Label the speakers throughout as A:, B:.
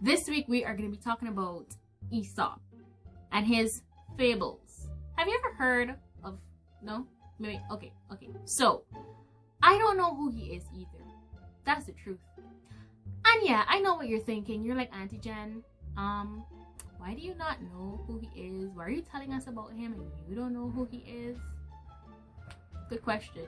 A: This week we are going to be talking about Aesop and his fables. Have you ever heard of, no? Maybe, okay. So, I don't know who he is either. That's the truth. And yeah, I know what you're thinking. You're like, Auntie Gen, why do you not know who he is? Why are you telling us about him and you don't know who he is? Good question.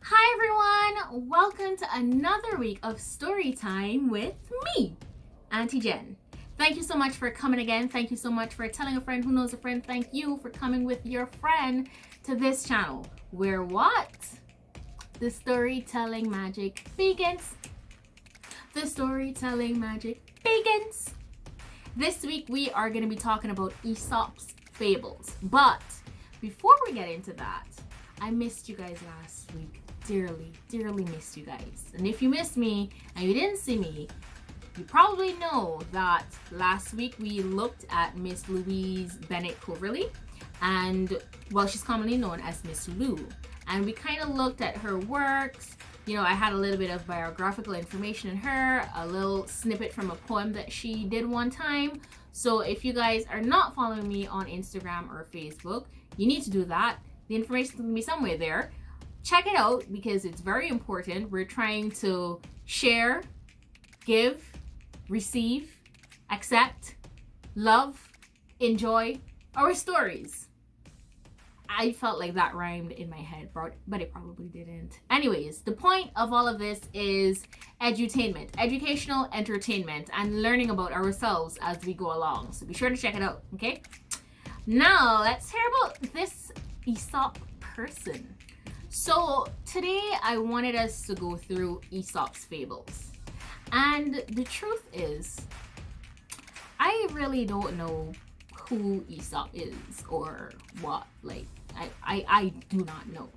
A: Hi everyone, welcome to another week of Storytime with me, Auntie Gen. Thank you so much for coming again. Thank you so much for telling a friend who knows a friend. Thank you for coming with your friend to this channel where what? The storytelling magic begins. The storytelling magic begins. This week we are going to be talking about Aesop's Fables. But before we get into that, I missed you guys last week. Dearly missed you guys. And if you missed me and you didn't see me, you probably know that last week we looked at Miss Louise Bennett Coverley, and well, she's commonly known as Miss Lou. And we kind of looked at her works. You know, I had a little bit of biographical information in her, a little snippet from a poem that she did one time. So if you guys are not following me on Instagram or Facebook, you need to do that. The information will be somewhere there. Check it out because it's very important. We're trying to share, give, receive, accept, love, enjoy our stories. I felt like that rhymed in my head, but it probably didn't. Anyways, the point of all of this is edutainment, educational entertainment, and learning about ourselves as we go along. So be sure to check it out, okay? Now, let's hear about this Aesop person. So today I wanted us to go through Aesop's Fables. And the truth is, I really don't know who Aesop is or what. Like, I do not know.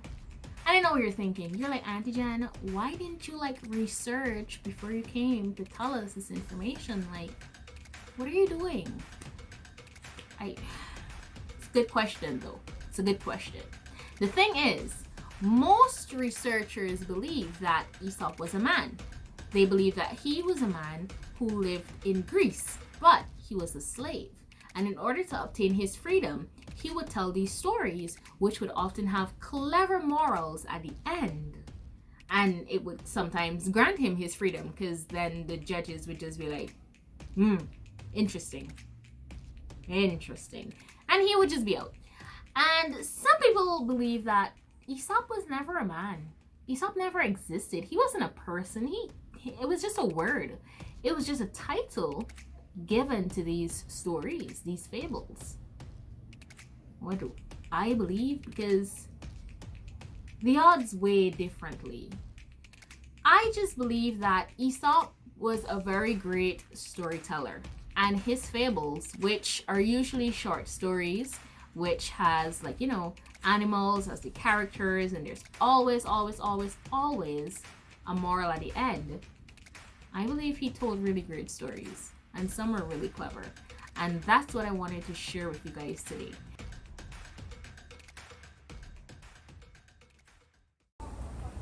A: And I know what you're thinking. You're like, Auntie Gen, why didn't you research before you came to tell us this information? Like, what are you doing? It's a good question though. It's a good question. The thing is, most researchers believe that Aesop was a man. They believe that he was a man who lived in Greece, but he was a slave. And in order to obtain his freedom, he would tell these stories, which would often have clever morals at the end. And it would sometimes grant him his freedom, because then the judges would just be like, interesting. And he would just be out. And some people believe that Aesop was never a man. Aesop never existed. He wasn't a person. It was just a word. It was just a title given to these stories, these fables. What do I believe? Because the odds weigh differently. I just believe that Aesop was a very great storyteller, and his fables, which are usually short stories, which has animals as the characters, and there's always a moral at the end. I believe he told really great stories, and some are really clever. And that's what I wanted to share with you guys today.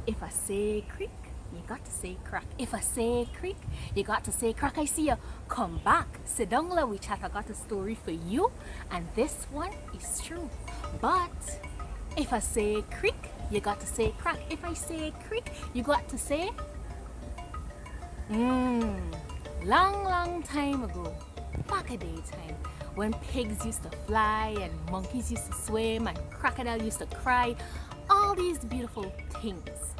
A: If I say creek, you got to say crack. If I say creek, you got to say crack. I see you. Come back. Sit down, we chat. I got a story for you, and this one is true. But if I say creek, you got to say crack. If I say creek, you got to say long time ago, back a day time, when pigs used to fly and monkeys used to swim and crocodile used to cry, all these beautiful things.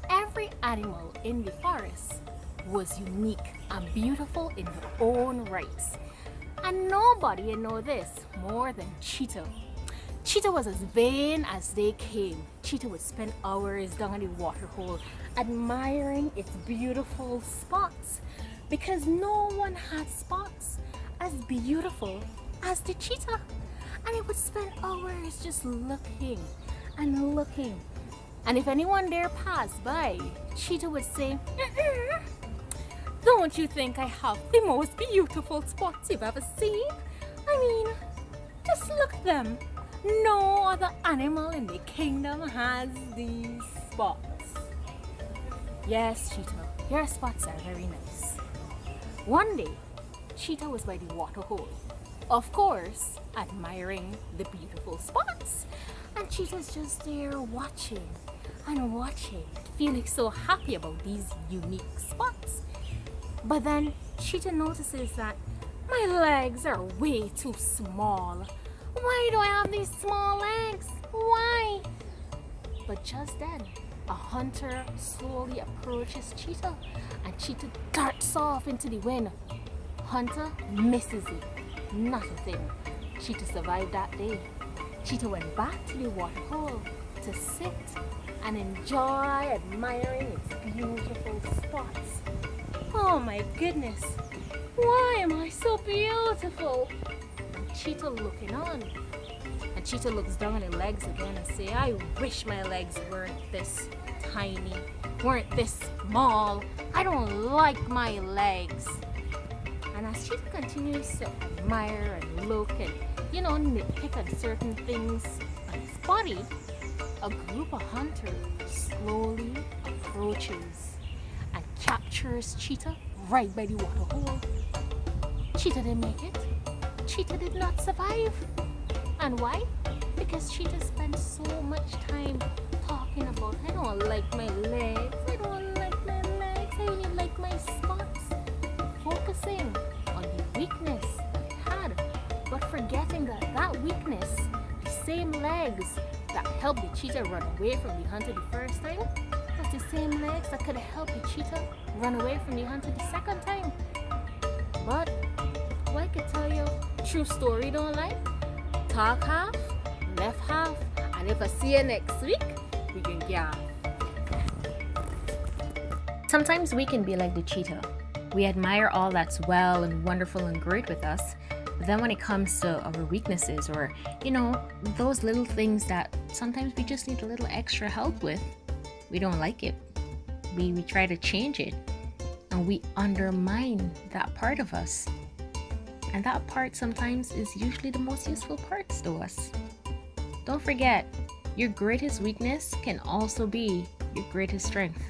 A: Every animal in the forest was unique and beautiful in their own rights. And nobody know this more than Cheetah. Cheetah was as vain as they came. Cheetah would spend hours down in the waterhole admiring its beautiful spots, because no one had spots as beautiful as the cheetah. And it would spend hours just looking and looking. And if anyone there passed by, Cheetah would say, "Don't you think I have the most beautiful spots you've ever seen? I mean, just look at them. No other animal in the kingdom has these spots." Yes, Cheetah, your spots are very nice. One day, Cheetah was by the water hole, of course, admiring the beautiful spots. And Cheetah's just there watching and watching, feeling so happy about these unique spots. But then Cheetah notices that my legs are way too small. Why do I have these small legs? Why? But just then, a hunter slowly approaches Cheetah, and Cheetah darts off into the wind. Hunter misses it. Not a thing. Cheetah survived that day. Cheetah went back to the water hole to sit and enjoy admiring its beautiful spots. Oh my goodness, why am I so beautiful? And Cheetah looking on. And Cheetah looks down at her legs again and say, I wish my legs weren't this tiny, weren't this small. I don't like my legs. And as Cheetah continues to admire and look and, nitpick on certain things on his body, a group of hunters slowly approaches and captures Cheetah right by the water hole. Cheetah didn't make it. Cheetah did not survive. And why? Because Cheetah spent so much time talking about, I don't like my legs, I don't like my legs, I only like my spots. Focusing on the weakness that it had, but forgetting that that weakness, the same legs that helped the cheetah run away from the hunter the first time, was the same legs that could have helped the cheetah run away from the hunter the second time. But, I could tell you, true story don't lie. Talk half, left half, and if I see you next week, we can get. Sometimes we can be like the cheetah. We admire all that's well and wonderful and great with us, but then when it comes to our weaknesses or, those little things that sometimes we just need a little extra help with, we don't like it. We try to change it, and we undermine that part of us. And that part sometimes is usually the most useful parts to us. Don't forget, your greatest weakness can also be your greatest strength.